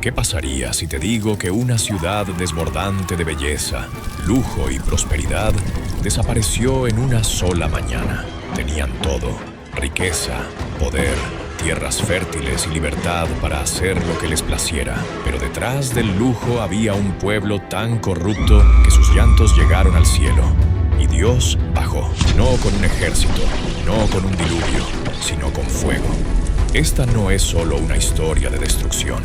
¿Qué pasaría si te digo que una ciudad desbordante de belleza, lujo y prosperidad desapareció en una sola mañana? Tenían todo: riqueza, poder, tierras fértiles y libertad para hacer lo que les placiera. Pero detrás del lujo había un pueblo tan corrupto que sus llantos llegaron al cielo. Y Dios bajó, no con un ejército, no con un diluvio, sino con fuego. Esta no es solo una historia de destrucción.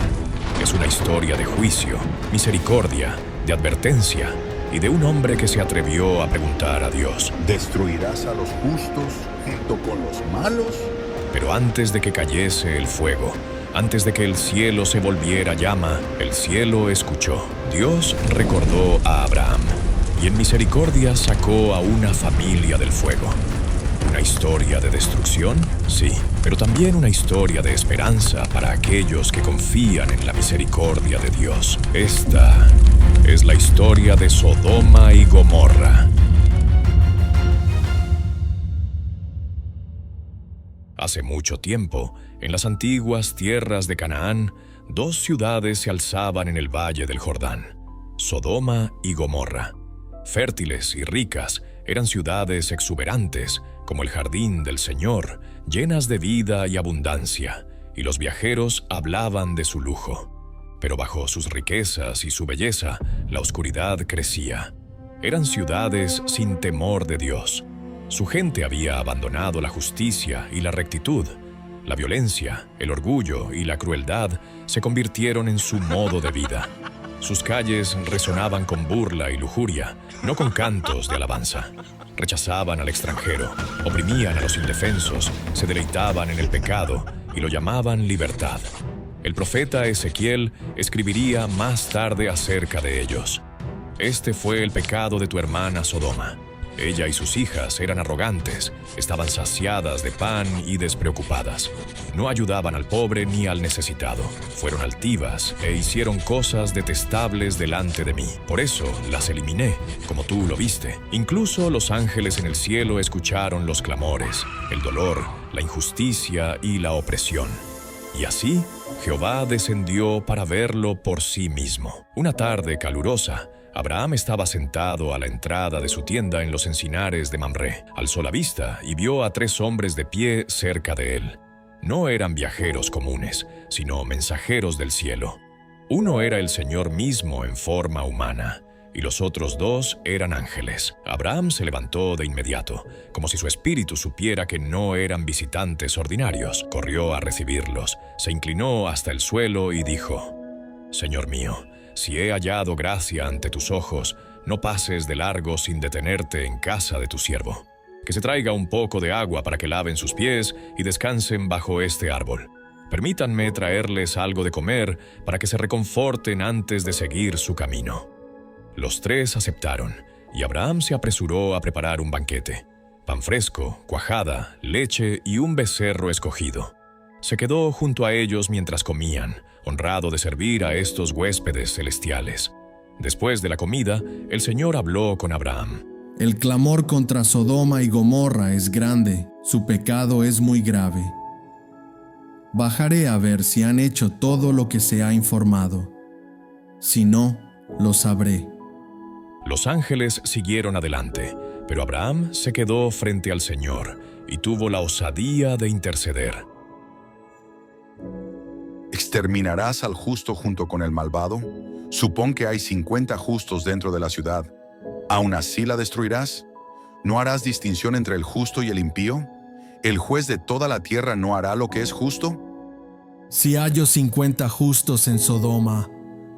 Es una historia de juicio, misericordia, de advertencia y de un hombre que se atrevió a preguntar a Dios: ¿destruirás a los justos junto con los malos? Pero antes de que cayese el fuego, antes de que el cielo se volviera llama, el cielo escuchó. Dios recordó a Abraham y en misericordia sacó a una familia del fuego. ¿Una historia de destrucción? Sí, pero también una historia de esperanza para aquellos que confían en la misericordia de Dios. Esta es la historia de Sodoma y Gomorra. Hace mucho tiempo, en las antiguas tierras de Canaán, dos ciudades se alzaban en el valle del Jordán: Sodoma y Gomorra. Fértiles y ricas, eran ciudades exuberantes, como el jardín del Señor, llenas de vida y abundancia, y los viajeros hablaban de su lujo. Pero bajo sus riquezas y su belleza, la oscuridad crecía. Eran ciudades sin temor de Dios. Su gente había abandonado la justicia y la rectitud. La violencia, el orgullo y la crueldad se convirtieron en su modo de vida. Sus calles resonaban con burla y lujuria, no con cantos de alabanza. Rechazaban al extranjero, oprimían a los indefensos, se deleitaban en el pecado y lo llamaban libertad. El profeta Ezequiel escribiría más tarde acerca de ellos: este fue el pecado de tu hermana Sodoma. Ella y sus hijas eran arrogantes, estaban saciadas de pan y despreocupadas. No ayudaban al pobre ni al necesitado. Fueron altivas e hicieron cosas detestables delante de mí. Por eso las eliminé, como tú lo viste. Incluso los ángeles en el cielo escucharon los clamores, el dolor, la injusticia y la opresión. Y así, Jehová descendió para verlo por sí mismo. Una tarde calurosa, Abraham estaba sentado a la entrada de su tienda en los encinares de Mamré. Alzó la vista y vio a 3 hombres de pie cerca de él. No eran viajeros comunes, sino mensajeros del cielo. Uno era el Señor mismo en forma humana, y los otros 2 eran ángeles. Abraham se levantó de inmediato, como si su espíritu supiera que no eran visitantes ordinarios. Corrió a recibirlos, se inclinó hasta el suelo y dijo: Señor mío, si he hallado gracia ante tus ojos, no pases de largo sin detenerte en casa de tu siervo. Que se traiga un poco de agua para que laven sus pies y descansen bajo este árbol. Permítanme traerles algo de comer para que se reconforten antes de seguir su camino. Los 3 aceptaron, y Abraham se apresuró a preparar un banquete: pan fresco, cuajada, leche y un becerro escogido. Se quedó junto a ellos mientras comían, honrado de servir a estos huéspedes celestiales. Después de la comida, el Señor habló con Abraham. El clamor contra Sodoma y Gomorra es grande, su pecado es muy grave. Bajaré a ver si han hecho todo lo que se ha informado. Si no, lo sabré. Los ángeles siguieron adelante, pero Abraham se quedó frente al Señor y tuvo la osadía de interceder. ¿Exterminarás al justo junto con el malvado? Supón que hay 50 justos dentro de la ciudad. ¿Aún así la destruirás? ¿No harás distinción entre el justo y el impío? ¿El juez de toda la tierra no hará lo que es justo? Si hallo 50 justos en Sodoma,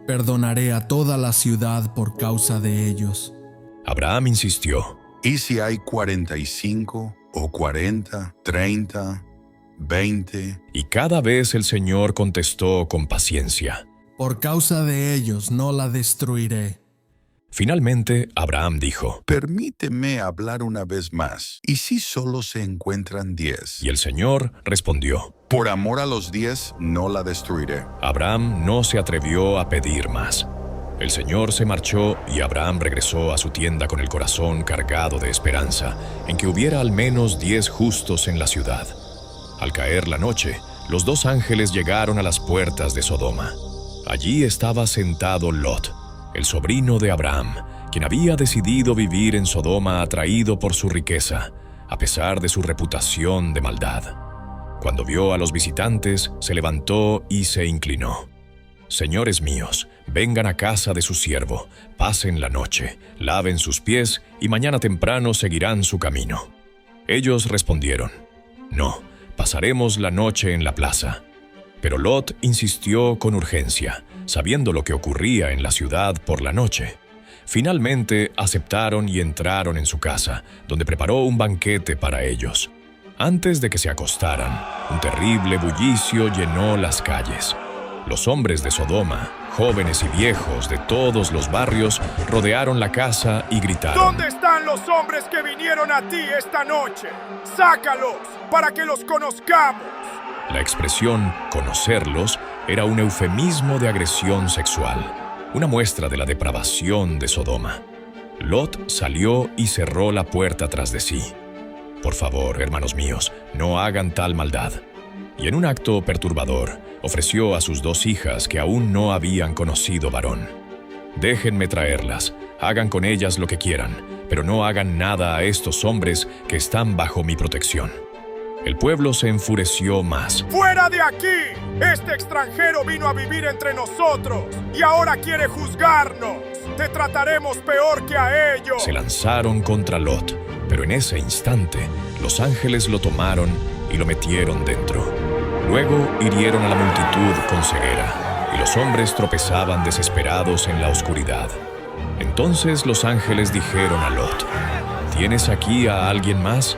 perdonaré a toda la ciudad por causa de ellos. Abraham insistió. ¿Y si hay 45 o 40, 30, 20? Y cada vez el Señor contestó con paciencia. Por causa de ellos no la destruiré. Finalmente, Abraham dijo: Permíteme hablar una vez más. ¿Y si solo se encuentran 10? Y el Señor respondió: Por amor a los 10 no la destruiré. Abraham no se atrevió a pedir más. El Señor se marchó y Abraham regresó a su tienda con el corazón cargado de esperanza en que hubiera al menos 10 justos en la ciudad. Al caer la noche, los 2 ángeles llegaron a las puertas de Sodoma. Allí estaba sentado Lot, el sobrino de Abraham, quien había decidido vivir en Sodoma atraído por su riqueza, a pesar de su reputación de maldad. Cuando vio a los visitantes, se levantó y se inclinó. «Señores míos, vengan a casa de su siervo, pasen la noche, laven sus pies y mañana temprano seguirán su camino». Ellos respondieron: «No, pasaremos la noche en la plaza». Pero Lot insistió con urgencia, sabiendo lo que ocurría en la ciudad por la noche. Finalmente aceptaron y entraron en su casa, donde preparó un banquete para ellos. Antes de que se acostaran, un terrible bullicio llenó las calles. Los hombres de Sodoma, jóvenes y viejos de todos los barrios, rodearon la casa y gritaron: ¿Dónde están los hombres que vinieron a ti esta noche? ¡Sácalos para que los conozcamos! La expresión «conocerlos» era un eufemismo de agresión sexual, una muestra de la depravación de Sodoma. Lot salió y cerró la puerta tras de sí. «Por favor, hermanos míos, no hagan tal maldad». Y en un acto perturbador, ofreció a sus 2 hijas que aún no habían conocido varón: «Déjenme traerlas, hagan con ellas lo que quieran, pero no hagan nada a estos hombres que están bajo mi protección». El pueblo se enfureció más. ¡Fuera de aquí! Este extranjero vino a vivir entre nosotros y ahora quiere juzgarnos. Te trataremos peor que a ellos. Se lanzaron contra Lot, pero en ese instante los ángeles lo tomaron y lo metieron dentro. Luego hirieron a la multitud con ceguera, y los hombres tropezaban desesperados en la oscuridad. Entonces los ángeles dijeron a Lot: «¿Tienes aquí a alguien más?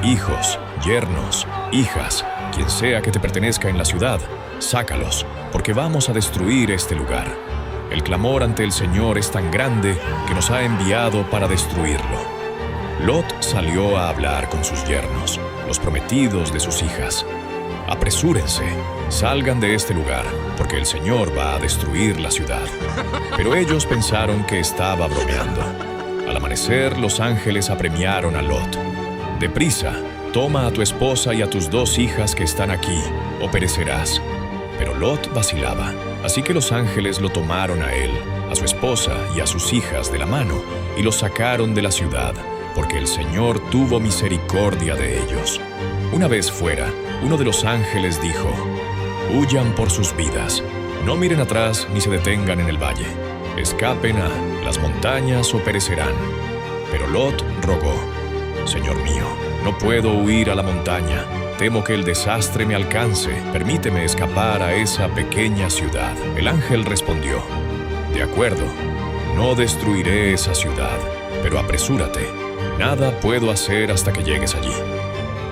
Hijos, yernos, hijas, quien sea que te pertenezca en la ciudad, sácalos, porque vamos a destruir este lugar. El clamor ante el Señor es tan grande que nos ha enviado para destruirlo». Lot salió a hablar con sus yernos, los prometidos de sus hijas. «Apresúrense, salgan de este lugar, porque el Señor va a destruir la ciudad». Pero ellos pensaron que estaba bromeando. Al amanecer, los ángeles apremiaron a Lot: «Deprisa, toma a tu esposa y a tus 2 hijas que están aquí, o perecerás». Pero Lot vacilaba, así que los ángeles lo tomaron a él, a su esposa y a sus hijas de la mano, y los sacaron de la ciudad, porque el Señor tuvo misericordia de ellos. Una vez fuera, uno de los ángeles dijo: «Huyan por sus vidas, no miren atrás ni se detengan en el valle. Escapen a las montañas o perecerán». Pero Lot rogó: «Señor mío, no puedo huir a la montaña. Temo que el desastre me alcance. Permíteme escapar a esa pequeña ciudad». El ángel respondió: «De acuerdo, no destruiré esa ciudad, pero apresúrate. Nada puedo hacer hasta que llegues allí».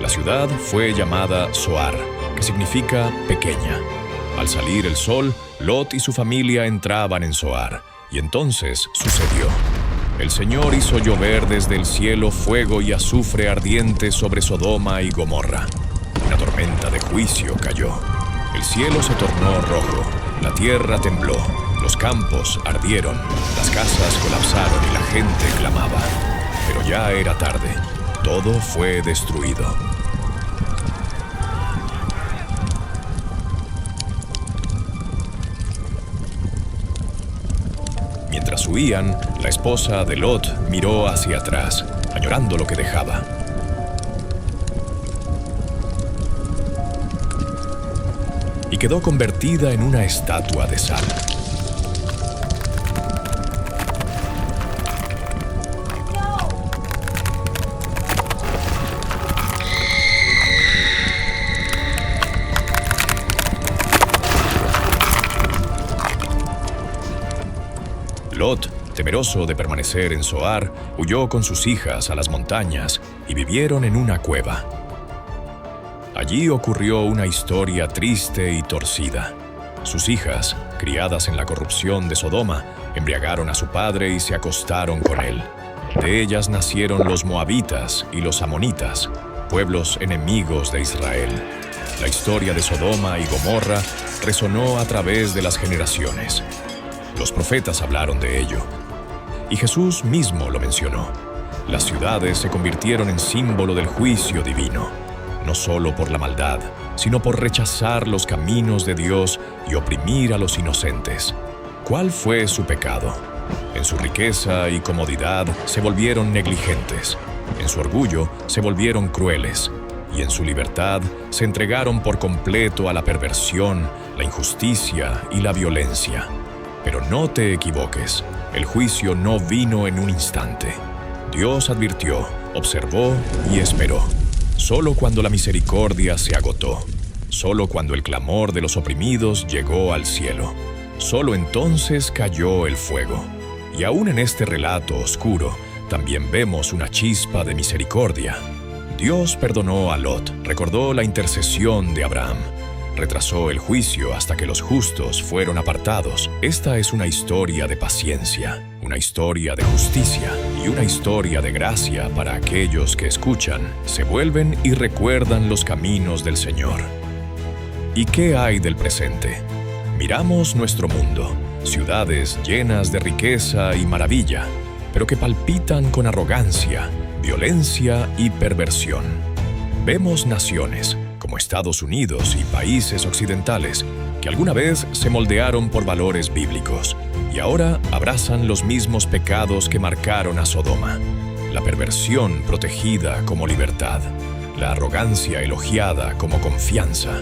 La ciudad fue llamada Zoar, que significa pequeña. Al salir el sol, Lot y su familia entraban en Zoar, y entonces sucedió. El Señor hizo llover desde el cielo fuego y azufre ardiente sobre Sodoma y Gomorra. Una tormenta de juicio cayó. El cielo se tornó rojo, la tierra tembló, los campos ardieron, las casas colapsaron y la gente clamaba. Pero ya era tarde, todo fue destruido. Mientras huían, la esposa de Lot miró hacia atrás, añorando lo que dejaba. Y quedó convertida en una estatua de sal. Lot, temeroso de permanecer en Zoar, huyó con sus hijas a las montañas y vivieron en una cueva. Allí ocurrió una historia triste y torcida. Sus hijas, criadas en la corrupción de Sodoma, embriagaron a su padre y se acostaron con él. De ellas nacieron los moabitas y los amonitas, pueblos enemigos de Israel. La historia de Sodoma y Gomorra resonó a través de las generaciones. Los profetas hablaron de ello, y Jesús mismo lo mencionó. Las ciudades se convirtieron en símbolo del juicio divino. no solo por la maldad, sino por rechazar los caminos de Dios y oprimir a los inocentes. ¿Cuál fue su pecado? En su riqueza y comodidad se volvieron negligentes, en su orgullo se volvieron crueles, y en su libertad se entregaron por completo a la perversión, la injusticia y la violencia. Pero no te equivoques, el juicio no vino en un instante. Dios advirtió, observó y esperó. Solo cuando la misericordia se agotó, solo cuando el clamor de los oprimidos llegó al cielo, solo entonces cayó el fuego. Y aún en este relato oscuro, también vemos una chispa de misericordia. Dios perdonó a Lot, recordó la intercesión de Abraham, retrasó el juicio hasta que los justos fueron apartados. Esta es una historia de paciencia, una historia de justicia y una historia de gracia para aquellos que escuchan, se vuelven y recuerdan los caminos del Señor. ¿Y qué hay del presente? Miramos nuestro mundo, ciudades llenas de riqueza y maravilla, pero que palpitan con arrogancia, violencia y perversión. Vemos naciones, como Estados Unidos y países occidentales, que alguna vez se moldearon por valores bíblicos y ahora abrazan los mismos pecados que marcaron a Sodoma. La perversión protegida como libertad, la arrogancia elogiada como confianza,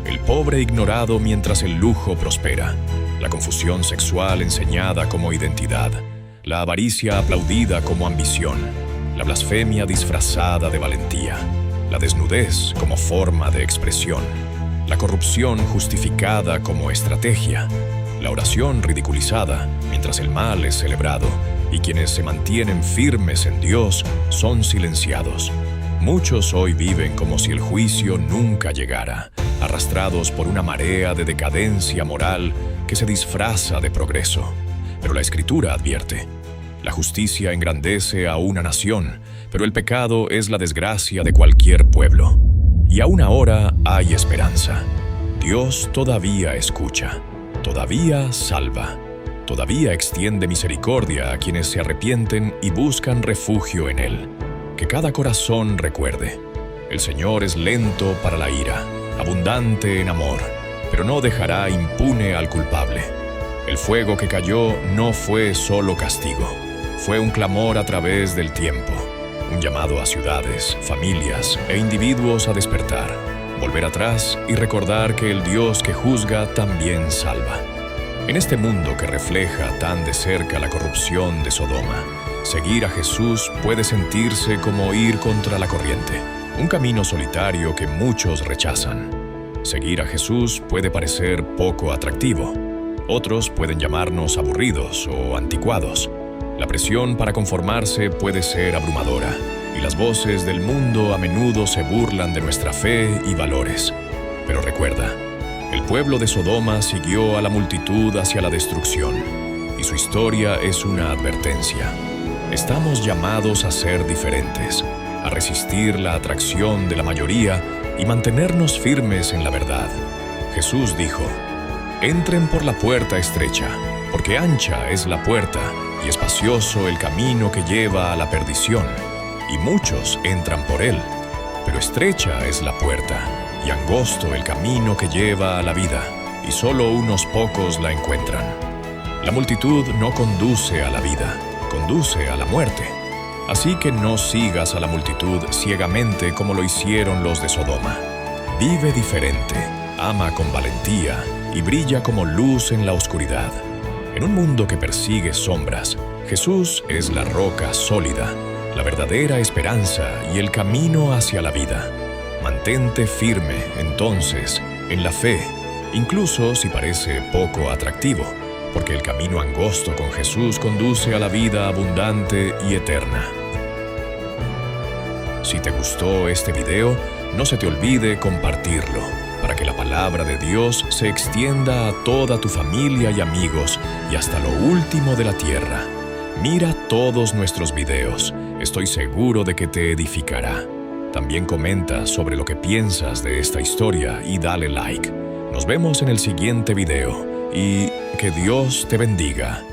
el pobre ignorado mientras el lujo prospera, la confusión sexual enseñada como identidad, la avaricia aplaudida como ambición, la blasfemia disfrazada de valentía, la desnudez como forma de expresión, la corrupción justificada como estrategia, la oración ridiculizada mientras el mal es celebrado y quienes se mantienen firmes en Dios son silenciados. Muchos hoy viven como si el juicio nunca llegara, arrastrados por una marea de decadencia moral que se disfraza de progreso. Pero la Escritura advierte: la justicia engrandece a una nación, pero el pecado es la desgracia de cualquier pueblo. Y aún ahora hay esperanza. Dios todavía escucha, todavía salva, todavía extiende misericordia a quienes se arrepienten y buscan refugio en Él. Que cada corazón recuerde: el Señor es lento para la ira, abundante en amor, pero no dejará impune al culpable. El fuego que cayó no fue solo castigo, fue un clamor a través del tiempo, un llamado a ciudades, familias e individuos a despertar, volver atrás y recordar que el Dios que juzga también salva. En este mundo que refleja tan de cerca la corrupción de Sodoma, seguir a Jesús puede sentirse como ir contra la corriente, un camino solitario que muchos rechazan. Seguir a Jesús puede parecer poco atractivo. Otros pueden llamarnos aburridos o anticuados. La presión para conformarse puede ser abrumadora, y las voces del mundo a menudo se burlan de nuestra fe y valores. Pero recuerda, el pueblo de Sodoma siguió a la multitud hacia la destrucción, y su historia es una advertencia. Estamos llamados a ser diferentes, a resistir la atracción de la mayoría y mantenernos firmes en la verdad. Jesús dijo: entren por la puerta estrecha, porque ancha es la puerta y espacioso el camino que lleva a la perdición, y muchos entran por él. Pero estrecha es la puerta y angosto el camino que lleva a la vida, y solo unos pocos la encuentran. La multitud no conduce a la vida, conduce a la muerte. Así que no sigas a la multitud ciegamente como lo hicieron los de Sodoma. Vive diferente, ama con valentía y brilla como luz en la oscuridad. En un mundo que persigue sombras, Jesús es la roca sólida, la verdadera esperanza y el camino hacia la vida. Mantente firme, entonces, en la fe, incluso si parece poco atractivo, porque el camino angosto con Jesús conduce a la vida abundante y eterna. Si te gustó este video, no se te olvide compartirlo, para que la palabra de Dios se extienda a toda tu familia y amigos y hasta lo último de la tierra. Mira todos nuestros videos, estoy seguro de que te edificará. También comenta sobre lo que piensas de esta historia y dale like. Nos vemos en el siguiente video y que Dios te bendiga.